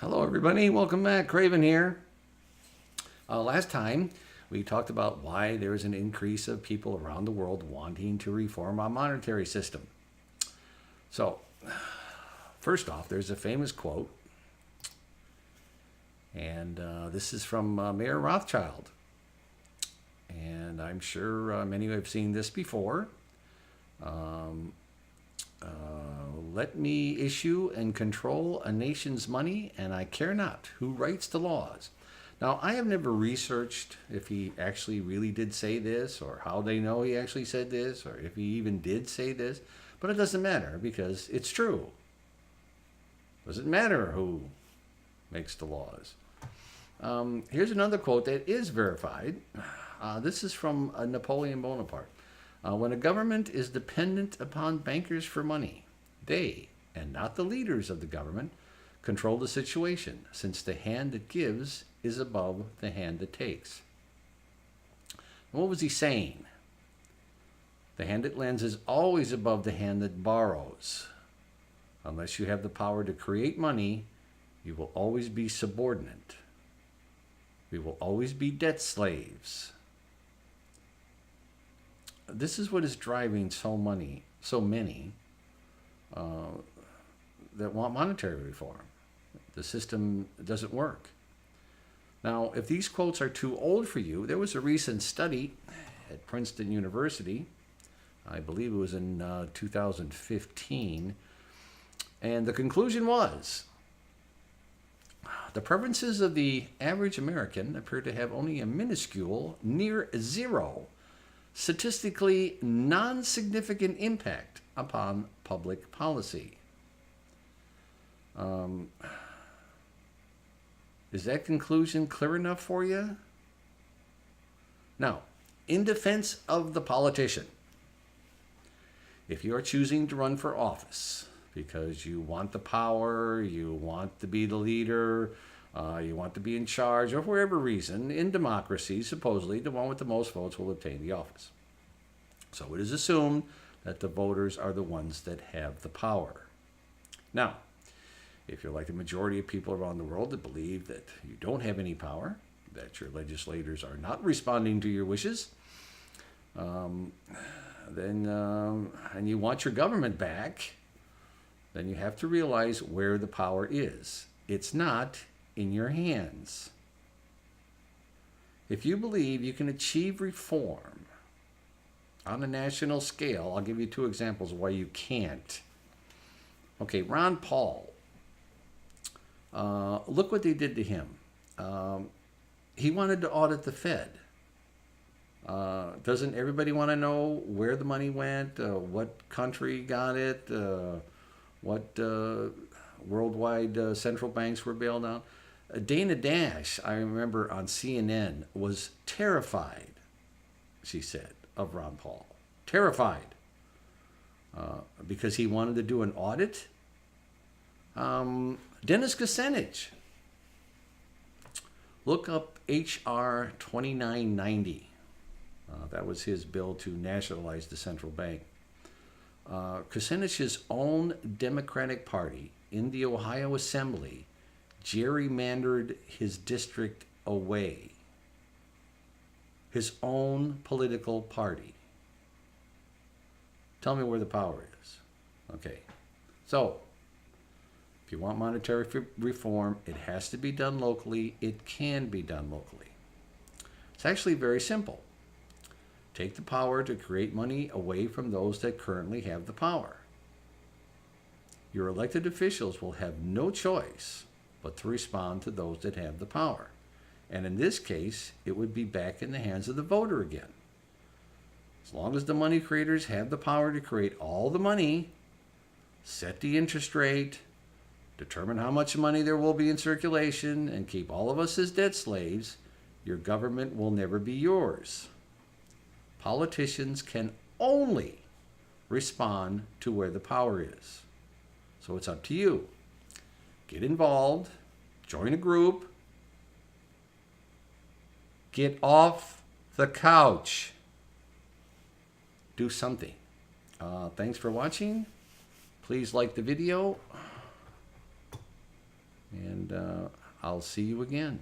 Hello, everybody. Welcome back. Craven here. Last time we talked about why there is an increase of people around the world wanting to reform our monetary system. So, first off, there's a famous quote, and this is from Mayor Rothschild. And I'm sure many have seen this before. Um, Let me issue and control a nation's money, and I care not who writes the laws. Now, I have never researched if he actually really did say this, or how they know he actually said this, or if he even did say this, but it doesn't matter because it's true. It doesn't matter who makes the laws. Here's another quote that is verified. This is from Napoleon Bonaparte. When a government is dependent upon bankers for money, they, and not the leaders of the government, control the situation, since the hand that gives is above the hand that takes. What was he saying? The hand that lends is always above the hand that borrows. Unless you have the power to create money, you will always be subordinate. We will always be debt slaves. This is what is driving so many that want monetary reform. The system doesn't work. Now, if these quotes are too old for you, there was a recent study at Princeton University, I believe it was in 2015, and the conclusion was the preferences of the average American appear to have only a minuscule, near zero, statistically non-significant impact upon public policy. Is that conclusion clear enough for you? Now, in defense of the politician, if you are choosing to run for office because you want the power, you want to be the leader, you want to be in charge, or for whatever reason, in democracy, supposedly the one with the most votes will obtain the office. So it is assumed that the voters are the ones that have the power. Now, if you're like the majority of people around the world that believe that you don't have any power, that your legislators are not responding to your wishes, and you want your government back, then you have to realize where the power is. It's not in your hands. If you believe you can achieve reform on a national scale, I'll give you two examples of why you can't. Okay, Ron Paul. Look what they did to him. He wanted to audit the Fed. Doesn't everybody want to know where the money went, what country got it, what worldwide central banks were bailed out? Dana Dash, I remember on CNN, was terrified, she said, of Ron Paul. Terrified. Because he wanted to do an audit. Dennis Kucinich. Look up H.R. 2990. That was his bill to nationalize the central bank. Kucinich's own Democratic Party in the Ohio Assembly gerrymandered his district away. His own political party. Tell me where the power is. Okay. So, if you want monetary reform, it has to be done locally. It can be done locally. It's actually very simple. Take the power to create money away from those that currently have the power. Your elected officials will have no choice but to respond to those that have the power. And in this case, it would be back in the hands of the voter again. As long as the money creators have the power to create all the money, set the interest rate, determine how much money there will be in circulation, and keep all of us as debt slaves, your government will never be yours. Politicians can only respond to where the power is. So it's up to you. Get involved, join a group, get off the couch, do something. Thanks for watching. Please like the video. And I'll see you again.